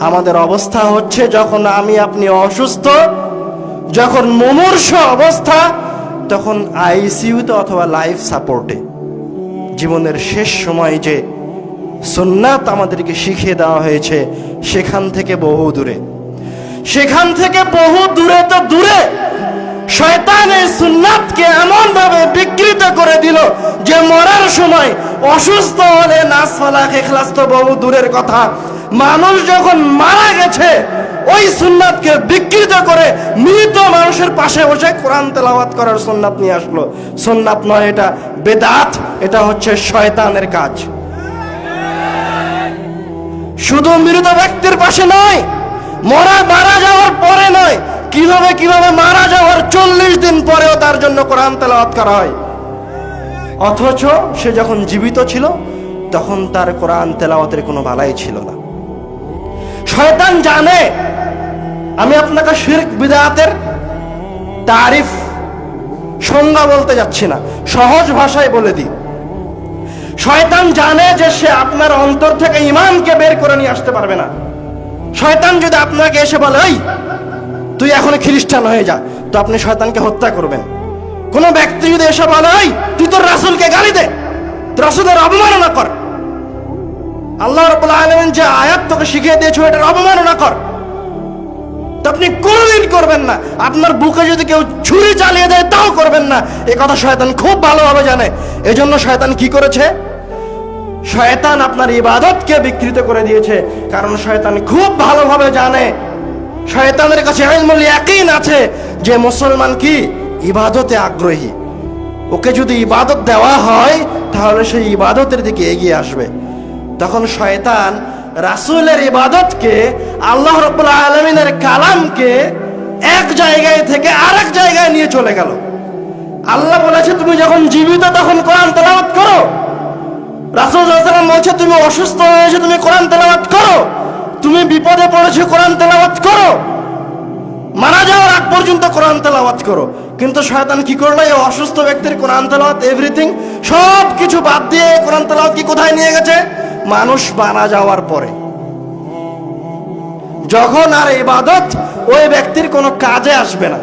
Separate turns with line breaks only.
আমাদের অবস্থা হচ্ছে যখন আমি আপনি অসুস্থ, যখন মুমূর্ষ অবস্থা, তখন আইসিইউতে অথবা লাইফ সাপোর্টে। জীবনের শেষ সময় যে সুন্নাত আমাদেরকে শিখিয়ে দেওয়া হয়েছে সেখান থেকে বহু দূরে, সেখান থেকে বহু দূরে তো দূরে শয়তান এই সুন্নাতকে এমন ভাবে বিকৃত করে দিল যে মরার সময় অসুস্থ হলে নাস ফালাক ইখলাস তো বহু দূরের কথা, মানুষ যখন মারা গেছে ওই সুন্নাতকে বিকৃত করে মৃত মানুষের পাশে বসে কোরআন তেলাওয়াত করার সুন্নাত নিয়ে আসলো। সুন্নাত নয়, এটা বেদাত, এটা হচ্ছে শয়তানের কাজ। শুধু মৃত ব্যক্তির পাশে নয়, মারা যাওয়ার পরে নয়, কিভাবে মারা যাওয়ার 40 দিন পরেও তার জন্য কোরআন তেলাওয়াত করা হয়, অথচ সে যখন জীবিত ছিল তখন তার কোরআন তেলাওয়াতের কোনো বালাই ছিল না। শয়তান জানে, আমি আপনাকে শিরক বিদআতের তারিফ সংজ্ঞা বলতে যাচ্ছি না, সহজ ভাষায় বলে দিই। শয়তান জানে যে সে আপনার অন্তর থেকে ঈমানকে বের করে নিয়ে আসতে পারবে না। শয়তান যদি আপনাকে এসে বলে, এই তুই এখন খ্রিস্টান হয়ে যা, তো আপনি শয়তানকে হত্যা করবেন। কোন ব্যক্তি যদি এসে বলে, এই তুই তোর রাসূলকে গালি দে, রাসূলের অবমাননা কর, আল্লাহ রাব্বুল আলামিন যে আয়াত তোকে শিখিয়ে দিয়েছে এটার অবমাননা কর, তো আপনি কোনোদিন করবেন না। আপনার বুকে যদি কেউ ছুরি চালিয়ে দেয় তাও করবেন না। এই কথা শয়তান খুব ভালোভাবে জানে। এজন্য শয়তান কি করেছে? শয়তান আপনার ইবাদতকে বিকৃত করে দিয়েছে, কারণ শয়তান খুব ভালোভাবে জানে, শয়তানের কাছে ইলমুল ইয়াকিন আছে যে মুসলমান কি ইবাদতে আগ্রহী, ওকে যদি ইবাদত দেওয়া হয় তাহলে সেই ইবাদতের দিকে এগিয়ে আসবে। তখন শয়তান রাসূলের ইবাদতকে, আল্লাহ রাব্বুল আলামিনের কালামকে এক জায়গায় থেকে আরেক জায়গায় নিয়ে চলে গেল। আল্লাহ বলেছে তুমি যখন জীবিত তখন কোরআন তেলাওয়াত করো, রাসূল সাল্লাল্লাহু আলাইহি ওয়াসাল্লাম বলছে তুমি অসুস্থ হয়েছে তুমি কোরআন তেলাওয়াত করো, তুমি বিপদে পড়েছো কোরআন তেলাওয়াত করো, মারা যাওয়ার আগ পর্যন্ত কোরআন তেলাওয়াত করো। কিন্তু শয়তান কি করলো? এই অসুস্থ ব্যক্তির কোরআন তেলাওয়াত এভরিথিং সব কিছু বাদ দিয়ে কোরআন তেলাওয়াত কি কোথায় নিয়ে গেছে? মানুষ মারা যাওয়ার পরে, যখন আর ইবাদত ওই ব্যক্তির কোনো কাজে আসবে না।